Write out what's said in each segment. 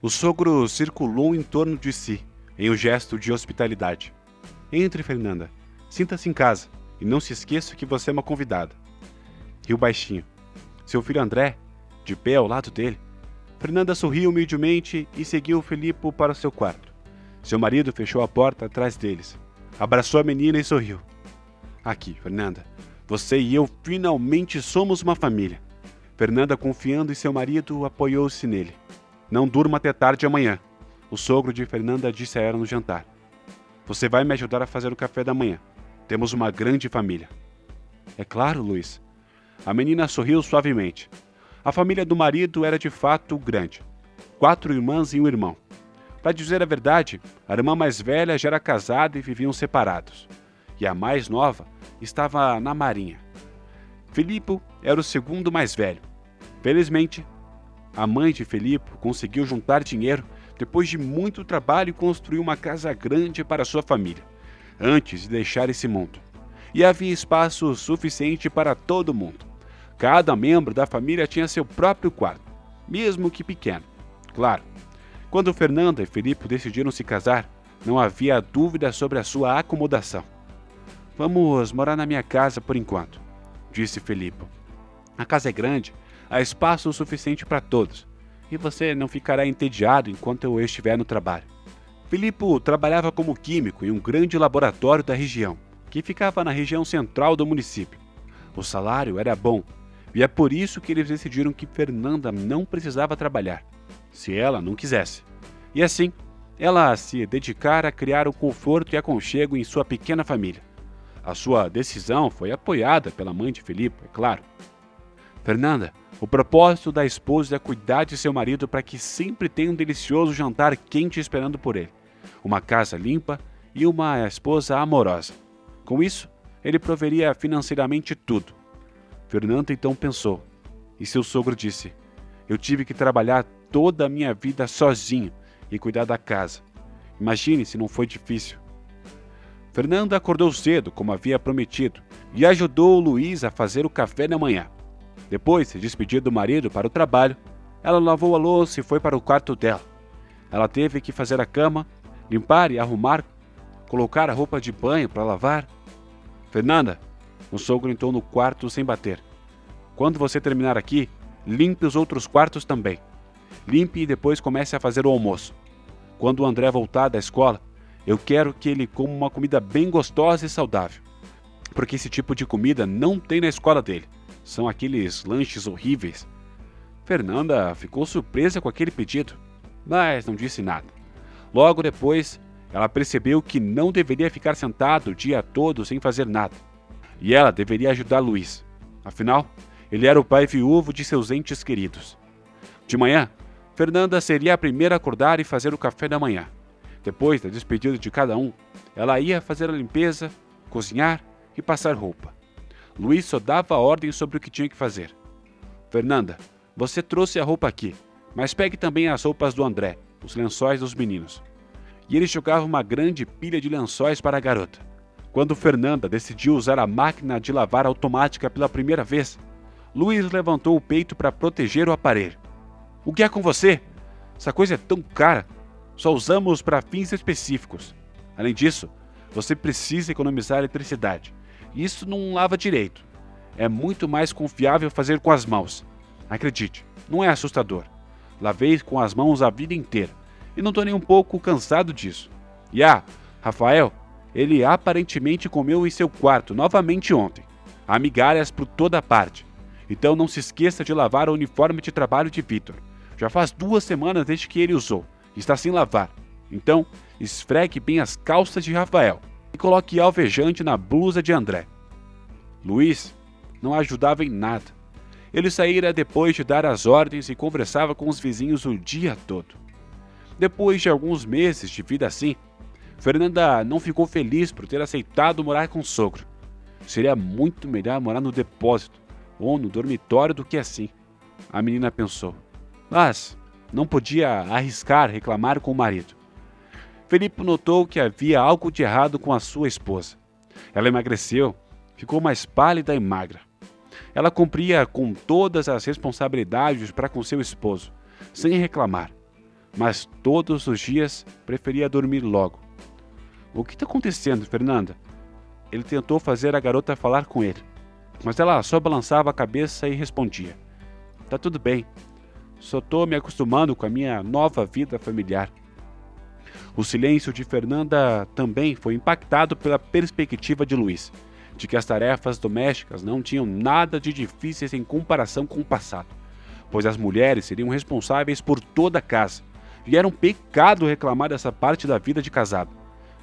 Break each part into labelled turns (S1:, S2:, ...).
S1: O sogro circulou em torno de si, em um gesto de hospitalidade. Entre, Fernanda. Sinta-se em casa, e não se esqueça que você é uma convidada. Riu baixinho. Seu filho André, de pé ao lado dele. Fernanda sorriu humildemente e seguiu Filipe para o seu quarto. Seu marido fechou a porta atrás deles. Abraçou a menina e sorriu. Aqui, Fernanda. Você e eu finalmente somos uma família. Fernanda, confiando em seu marido, apoiou-se nele. Não durma até tarde amanhã. O sogro de Fernanda disse a ela no jantar. Você vai me ajudar a fazer o café da manhã. Temos uma grande família. É claro, Luiz. A menina sorriu suavemente. A família do marido era de fato grande. 4 irmãs e um irmão. Para dizer a verdade, a irmã mais velha já era casada e viviam separados. E a mais nova estava na marinha. Filipe era o segundo mais velho. Felizmente, a mãe de Filipe conseguiu juntar dinheiro depois de muito trabalho e construiu uma casa grande para sua família, antes de deixar esse mundo. E havia espaço suficiente para todo mundo. Cada membro da família tinha seu próprio quarto, mesmo que pequeno. Claro, quando Fernanda e Filipe decidiram se casar, não havia dúvida sobre a sua acomodação. Vamos morar na minha casa por enquanto, disse Filipe. A casa é grande, há espaço suficiente para todos, e você não ficará entediado enquanto eu estiver no trabalho. Filipe trabalhava como químico em um grande laboratório da região, que ficava na região central do município. O salário era bom, e é por isso que eles decidiram que Fernanda não precisava trabalhar, se ela não quisesse. E assim, ela se dedicar a criar o conforto e aconchego em sua pequena família. A sua decisão foi apoiada pela mãe de Filipe, é claro. Fernanda, o propósito da esposa é cuidar de seu marido para que sempre tenha um delicioso jantar quente esperando por ele, uma casa limpa e uma esposa amorosa. Com isso, ele proveria financeiramente tudo. Fernanda então pensou, e seu sogro disse: eu tive que trabalhar toda a minha vida sozinho e cuidar da casa. Imagine se não foi difícil. Fernanda acordou cedo, como havia prometido, e ajudou Luiz a fazer o café da manhã. Depois de se despedir do marido para o trabalho, ela lavou a louça e foi para o quarto dela. Ela teve que fazer a cama, limpar e arrumar, colocar a roupa de banho para lavar. Fernanda, o sogro entrou no quarto sem bater. Quando você terminar aqui, limpe os outros quartos também. Limpe e depois comece a fazer o almoço. Quando o André voltar da escola, eu quero que ele coma uma comida bem gostosa e saudável. Porque esse tipo de comida não tem na escola dele. São aqueles lanches horríveis. Fernanda ficou surpresa com aquele pedido, mas não disse nada. Logo depois, ela percebeu que não deveria ficar sentada o dia todo sem fazer nada. E ela deveria ajudar Luiz. Afinal, ele era o pai viúvo de seus entes queridos. De manhã, Fernanda seria a primeira a acordar e fazer o café da manhã. Depois da despedida de cada um, ela ia fazer a limpeza, cozinhar e passar roupa. Luiz só dava ordem sobre o que tinha que fazer. Fernanda, você trouxe a roupa aqui, mas pegue também as roupas do André, os lençóis dos meninos. E ele jogava uma grande pilha de lençóis para a garota. Quando Fernanda decidiu usar a máquina de lavar automática pela primeira vez, Luiz levantou o peito para proteger o aparelho. O que é com você? Essa coisa é tão cara. Só usamos para fins específicos. Além disso, você precisa economizar eletricidade. Isso não lava direito. É muito mais confiável fazer com as mãos. Acredite, não é assustador. Lavei com as mãos a vida inteira e não estou nem um pouco cansado disso. E Rafael, ele aparentemente comeu em seu quarto novamente ontem. Há migalhas por toda parte. Então não se esqueça de lavar o uniforme de trabalho de Vitor. Já faz 2 semanas desde que ele usou. Está sem lavar. Então, esfregue bem as calças de Rafael e coloque alvejante na blusa de André. Luiz não ajudava em nada. Ele saíra depois de dar as ordens e conversava com os vizinhos o dia todo. Depois de alguns meses de vida assim, Fernanda não ficou feliz por ter aceitado morar com o sogro. Seria muito melhor morar no depósito ou no dormitório do que assim, a menina pensou. Mas não podia arriscar reclamar com o marido. Felipe notou que havia algo de errado com a sua esposa. Ela emagreceu, ficou mais pálida e magra. Ela cumpria com todas as responsabilidades para com seu esposo, sem reclamar. mas todos os dias preferia dormir logo. O que está acontecendo, Fernanda? Ele tentou fazer a garota falar com ele, mas ela só balançava a cabeça e respondia: Tá tudo bem, só estou me acostumando com a minha nova vida familiar. O silêncio de Fernanda também foi impactado pela perspectiva de Luiz, de que as tarefas domésticas não tinham nada de difíceis em comparação com o passado, pois as mulheres seriam responsáveis por toda a casa, e era um pecado reclamar dessa parte da vida de casado.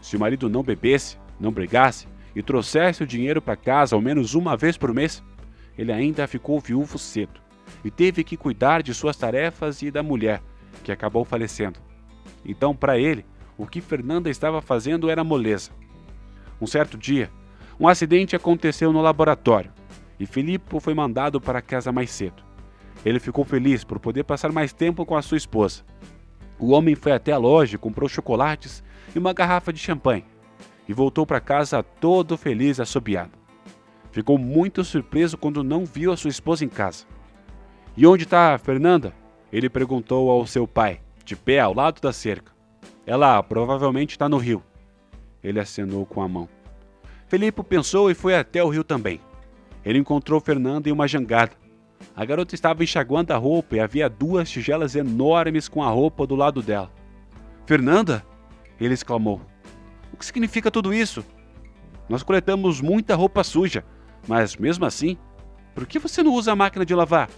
S1: Se o marido não bebesse, não brigasse e trouxesse o dinheiro para casa ao menos uma vez por mês, ele ainda ficou viúvo cedo e teve que cuidar de suas tarefas e da mulher, que acabou falecendo. Então, para ele, o que Fernanda estava fazendo era moleza. Um certo dia, um acidente aconteceu no laboratório e Filipe foi mandado para casa mais cedo. Ele ficou feliz por poder passar mais tempo com a sua esposa. O homem foi até a loja e comprou chocolates e uma garrafa de champanhe e voltou para casa todo feliz e assobiado. Ficou muito surpreso quando não viu a sua esposa em casa. E onde está a Fernanda? Ele perguntou ao seu pai, de pé ao lado da cerca. Ela provavelmente está no rio. Ele acenou com a mão. Filipe pensou e foi até o rio também. Ele encontrou Fernanda em uma jangada. A garota estava enxaguando a roupa e havia 2 tigelas enormes com a roupa do lado dela. Fernanda? Ele exclamou. O que significa tudo isso? Nós coletamos muita roupa suja, mas mesmo assim, por que você não usa a máquina de lavar?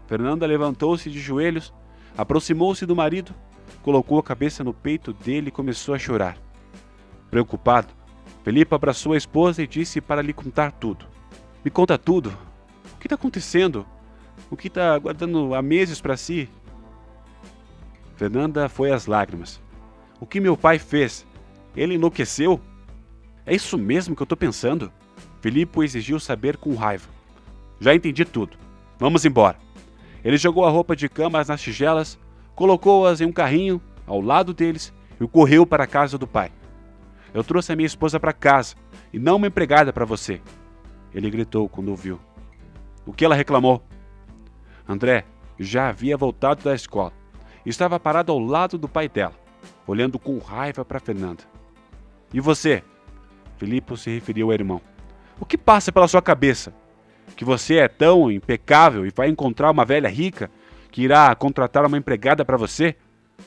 S1: Fernanda levantou-se de joelhos, aproximou-se do marido, colocou a cabeça no peito dele e começou a chorar. Preocupado, Filipe abraçou a esposa e disse para lhe contar tudo. Me conta tudo. O que está acontecendo? O que está guardando há meses para si? Fernanda foi às lágrimas. O que meu pai fez? Ele enlouqueceu? É isso mesmo que eu estou pensando? Filipe exigiu saber com raiva. Já entendi tudo. Vamos embora. Ele jogou a roupa de cama nas tigelas, colocou-as em um carrinho ao lado deles e correu para a casa do pai. Eu trouxe a minha esposa para casa e não uma empregada para você. Ele gritou quando ouviu. O que ela reclamou? André já havia voltado da escola e estava parado ao lado do pai dela, olhando com raiva para Fernanda. E você? Filipe se referiu ao irmão. O que passa pela sua cabeça? Que você é tão impecável e vai encontrar uma velha rica que irá contratar uma empregada para você?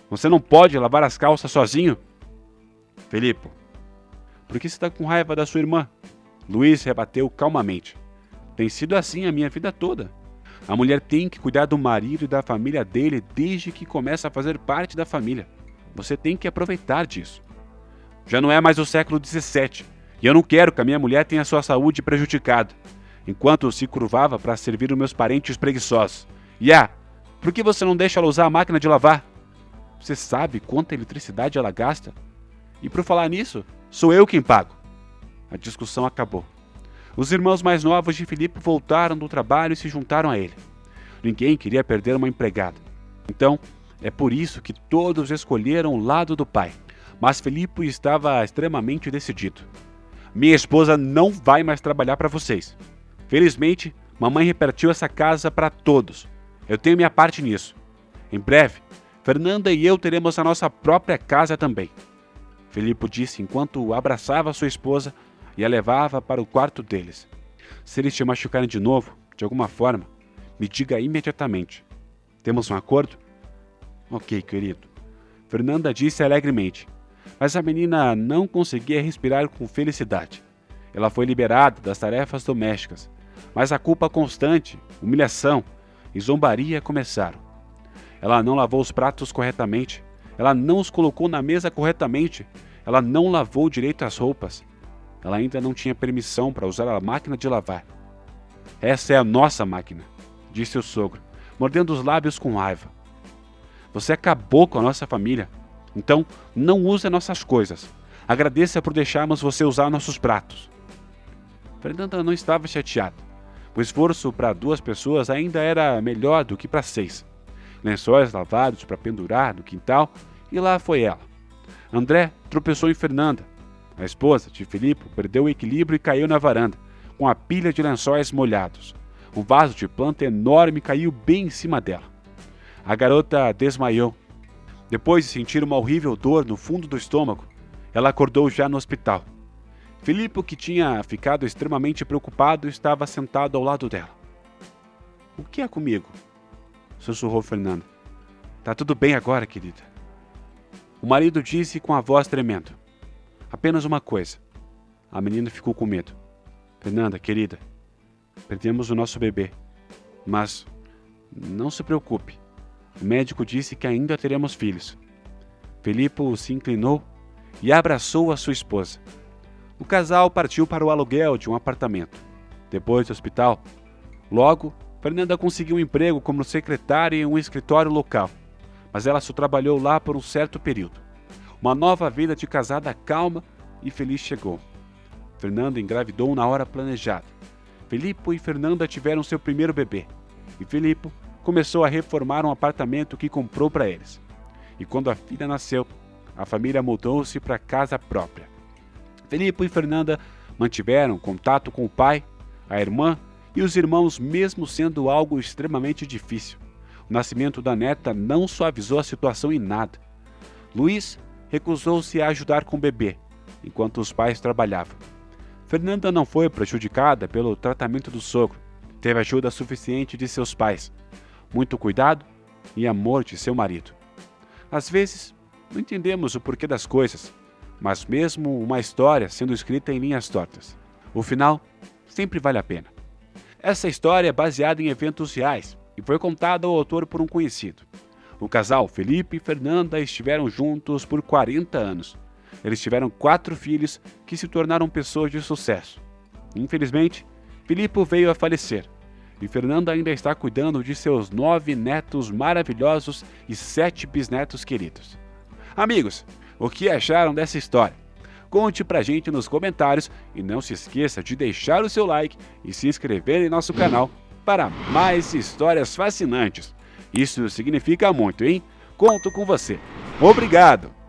S1: Você não pode lavar as calças sozinho? Filipe, por que você está com raiva da sua irmã? Luiz rebateu calmamente. Tem sido assim a minha vida toda. A mulher tem que cuidar do marido e da família dele desde que começa a fazer parte da família. Você tem que aproveitar disso. Já não é mais o século XVII e eu não quero que a minha mulher tenha sua saúde prejudicada, enquanto se curvava para servir os meus parentes preguiçosos. Por que você não deixa ela usar a máquina de lavar? Você sabe quanta eletricidade ela gasta? E por falar nisso, sou eu quem pago. A discussão acabou. Os irmãos mais novos de Filipe voltaram do trabalho e se juntaram a ele. Ninguém queria perder uma empregada. Então, é por isso que todos escolheram o lado do pai. Mas Filipe estava extremamente decidido. Minha esposa não vai mais trabalhar para vocês. Felizmente, mamãe repartiu essa casa para todos. Eu tenho minha parte nisso. Em breve, Fernanda e eu teremos a nossa própria casa também. Filipe disse enquanto abraçava sua esposa e a levava para o quarto deles. Se eles te machucarem de novo, de alguma forma, me diga imediatamente. Temos um acordo? Ok, querido. Fernanda disse alegremente, mas a menina não conseguia respirar com felicidade. Ela foi liberada das tarefas domésticas, mas a culpa constante, humilhação e zombaria começaram. Ela não lavou os pratos corretamente, ela não os colocou na mesa corretamente, ela não lavou direito as roupas. Ela ainda não tinha permissão para usar a máquina de lavar. Essa é a nossa máquina, disse o sogro, mordendo os lábios com raiva. Você acabou com a nossa família, então não use nossas coisas. Agradeça por deixarmos você usar nossos pratos. Fernanda não estava chateada. O esforço para 2 pessoas ainda era melhor do que para 6. Lençóis lavados para pendurar no quintal, e lá foi ela. André tropeçou em Fernanda. A esposa de Filipe perdeu o equilíbrio e caiu na varanda, com a pilha de lençóis molhados. Um vaso de planta enorme caiu bem em cima dela. A garota desmaiou. Depois de sentir uma horrível dor no fundo do estômago, ela acordou já no hospital. Filipe, que tinha ficado extremamente preocupado, estava sentado ao lado dela. "O que é comigo?" sussurrou Fernanda. "Tá tudo bem agora, querida." O marido disse com a voz tremendo. "Apenas uma coisa." A menina ficou com medo. "Fernanda, querida, perdemos o nosso bebê. Mas não se preocupe. O médico disse que ainda teremos filhos." Filipe se inclinou e abraçou a sua esposa. O casal partiu para o aluguel de um apartamento. Depois do hospital, logo, Fernanda conseguiu um emprego como secretária em um escritório local, mas ela só trabalhou lá por um certo período. Uma nova vida de casada calma e feliz chegou. Fernanda engravidou na hora planejada. Filipe e Fernanda tiveram seu primeiro bebê, e Filipe começou a reformar um apartamento que comprou para eles. E quando a filha nasceu, a família mudou-se para casa própria. Filipe e Fernanda mantiveram contato com o pai, a irmã e os irmãos, mesmo sendo algo extremamente difícil. O nascimento da neta não suavizou a situação em nada. Luiz recusou-se a ajudar com o bebê, enquanto os pais trabalhavam. Fernanda não foi prejudicada pelo tratamento do sogro. Teve ajuda suficiente de seus pais, muito cuidado e amor de seu marido. Às vezes, não entendemos o porquê das coisas, mas mesmo uma história sendo escrita em linhas tortas, o final sempre vale a pena. Essa história é baseada em eventos reais e foi contada ao autor por um conhecido. O casal Filipe e Fernanda estiveram juntos por 40 anos. Eles tiveram 4 filhos que se tornaram pessoas de sucesso. Infelizmente, Filipe veio a falecer e Fernanda ainda está cuidando de seus 9 netos maravilhosos e 7 bisnetos queridos. Amigos, o que acharam dessa história? Conte pra gente nos comentários e não se esqueça de deixar o seu like e se inscrever em nosso canal para mais histórias fascinantes. Isso significa muito, hein? Conto com você. Obrigado!